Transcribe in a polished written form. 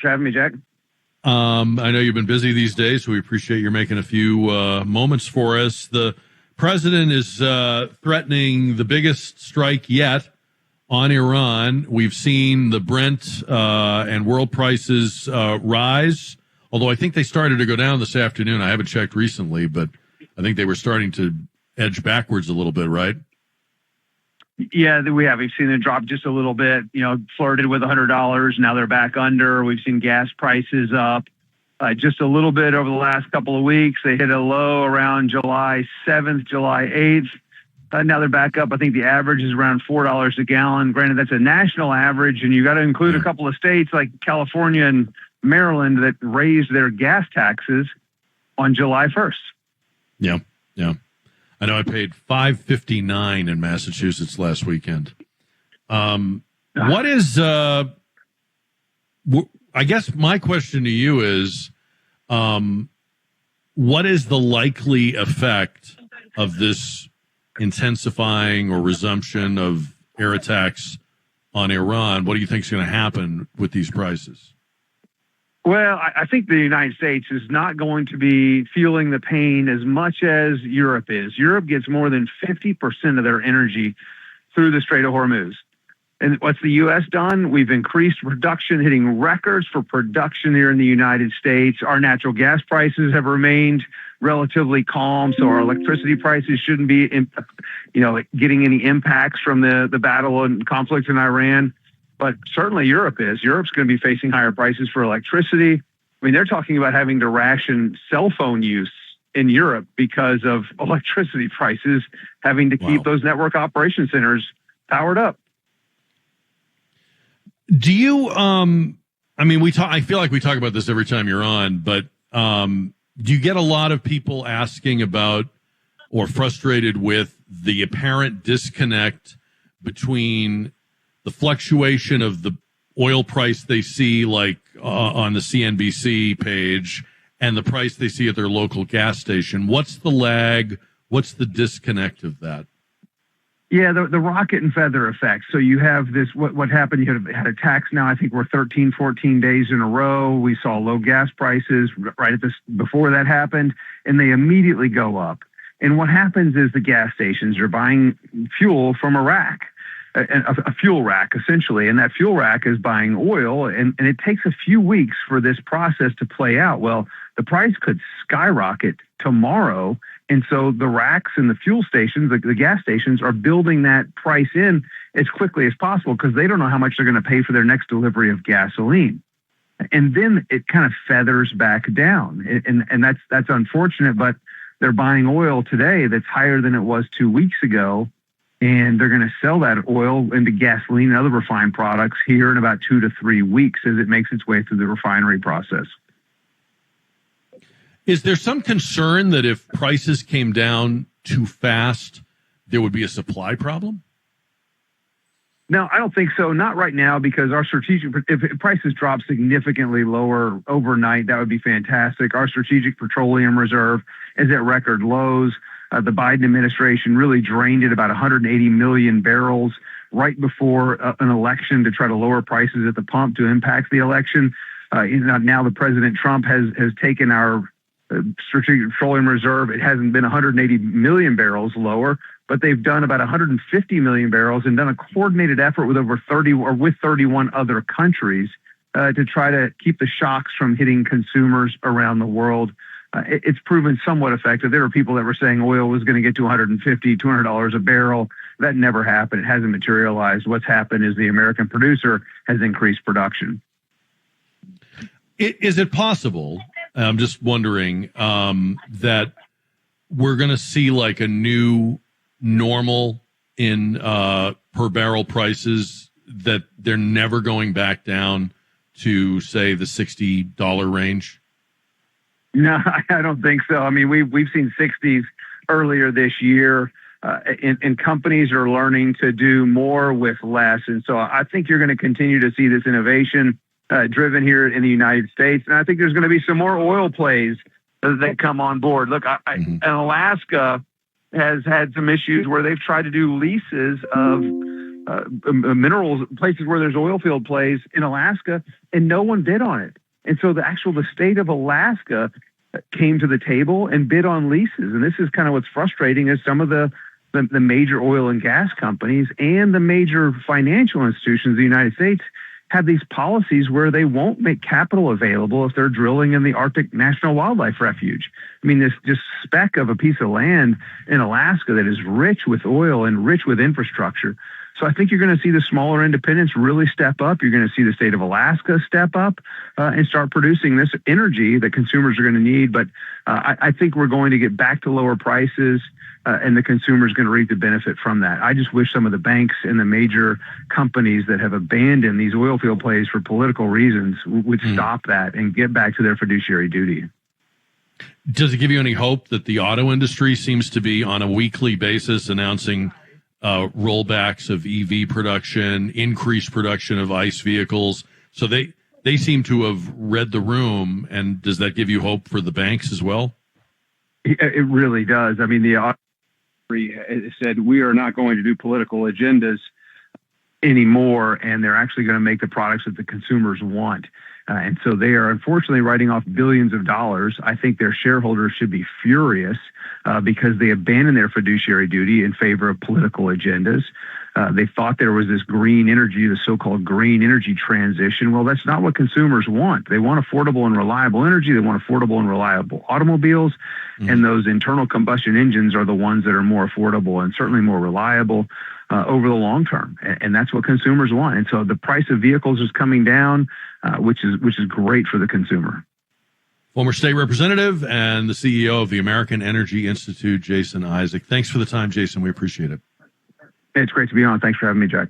for having me, Jack. I know you've been busy these days, so we appreciate you making a few moments for us. The president is threatening the biggest strike yet on Iran. We've seen the Brent and world prices rise, although I think they started to go down this afternoon. I haven't checked recently, but I think they were starting to edge backwards a little bit, right? Yeah, we have. We've seen it drop just a little bit, flirted with $100. Now they're back under. We've seen gas prices up just a little bit over the last couple of weeks. They hit a low around July 7th, July 8th. Now they're back up. I think the average is around $4 a gallon. Granted, that's a national average, and you got to include a couple of states like California and Maryland that raised their gas taxes on July 1st. Yeah. I know I paid $5.59 in Massachusetts last weekend. What is, I guess my question to you is, what is the likely effect of this intensifying or resumption of air attacks on Iran? What do you think is going to happen with these prices? Well, I think the United States is not going to be feeling the pain as much as Europe is. Europe gets more than 50% of their energy through the Strait of Hormuz. And what's the U.S. done? We've increased production, hitting records for production here in the United States. Our natural gas prices have remained relatively calm, so our electricity prices shouldn't be, getting any impacts from the battle and conflict in Iran. But certainly Europe is. Europe's going to be facing higher prices for electricity. I mean, they're talking about having to ration cell phone use in Europe because of electricity prices, having to keep those network operation centers powered up. Do you, I feel like we talk about this every time you're on, but do you get a lot of people asking about or frustrated with the apparent disconnect between the fluctuation of the oil price they see like on the CNBC page and the price they see at their local gas station? What's the lag? What's the disconnect of that? Yeah, the rocket and feather effect. So you have this, what happened, you had attacks now, I think we're 13, 14 days in a row. We saw low gas prices right at this, before that happened, and they immediately go up. And what happens is the gas stations are buying fuel from a rack, a fuel rack, essentially. And that fuel rack is buying oil, and it takes a few weeks for this process to play out. Well, the price could skyrocket tomorrow. And so the racks and the fuel stations, the gas stations, are building that price in as quickly as possible because they don't know how much they're going to pay for their next delivery of gasoline. And then it kind of feathers back down. And that's unfortunate, but they're buying oil today that's higher than it was 2 weeks ago. And they're going to sell that oil into gasoline and other refined products here in about 2 to 3 weeks as it makes its way through the refinery process. Is there some concern that if prices came down too fast, there would be a supply problem? No, I don't think so. Not right now, because if prices drop significantly lower overnight, that would be fantastic. Our strategic petroleum reserve is at record lows. The Biden administration really drained it about 180 million barrels right before an election to try to lower prices at the pump to impact the election. Now the President Trump has taken our strategic petroleum reserve. It hasn't been 180 million barrels lower, but they've done about 150 million barrels and done a coordinated effort with over 31 other countries to try to keep the shocks from hitting consumers around the world. It's proven somewhat effective. There were people that were saying oil was going to get to $150, $200 a barrel. That never happened. It hasn't materialized. What's happened is the American producer has increased production. Is it possible, I'm just wondering, that we're going to see like a new normal in per barrel prices, that they're never going back down to, say, the $60 range? No, I don't think so. I mean, we've seen 60s earlier this year, and companies are learning to do more with less. And so I think you're going to continue to see this innovation driven here in the United States. And I think there's going to be some more oil plays that come on board. Look, and Alaska has had some issues where they've tried to do leases of minerals, places where there's oil field plays in Alaska, and no one bid on it. And so the state of Alaska came to the table and bid on leases. And this is kind of what's frustrating is some of the major oil and gas companies and the major financial institutions of the United States have these policies where they won't make capital available if they're drilling in the Arctic National Wildlife Refuge. I mean, this just speck of a piece of land in Alaska that is rich with oil and rich with infrastructure. So I think you're going to see the smaller independents really step up. You're going to see the state of Alaska step up and start producing this energy that consumers are going to need. But I think we're going to get back to lower prices, and the consumer is going to reap the benefit from that. I just wish some of the banks and the major companies that have abandoned these oil field plays for political reasons would stop that and get back to their fiduciary duty. Does it give you any hope that the auto industry seems to be on a weekly basis announcing rollbacks of EV production, increased production of ICE vehicles? So they seem to have read the room. And does that give you hope for the banks as well? It really does. I mean, the auto industry said we are not going to do political agendas anymore, and they're actually going to make the products that the consumers want. And so they are unfortunately writing off billions of dollars. I think their shareholders should be furious because they abandoned their fiduciary duty in favor of political agendas. They thought there was this green energy, the so-called green energy transition. Well, that's not what consumers want. They want affordable and reliable energy. They want affordable and reliable automobiles. And those internal combustion engines are the ones that are more affordable and certainly more reliable over the long term. And that's what consumers want. And so the price of vehicles is coming down, which is great for the consumer. Former state representative and the CEO of the American Energy Institute, Jason Isaac. Thanks for the time, Jason. We appreciate it. It's great to be on. Thanks for having me, Jack.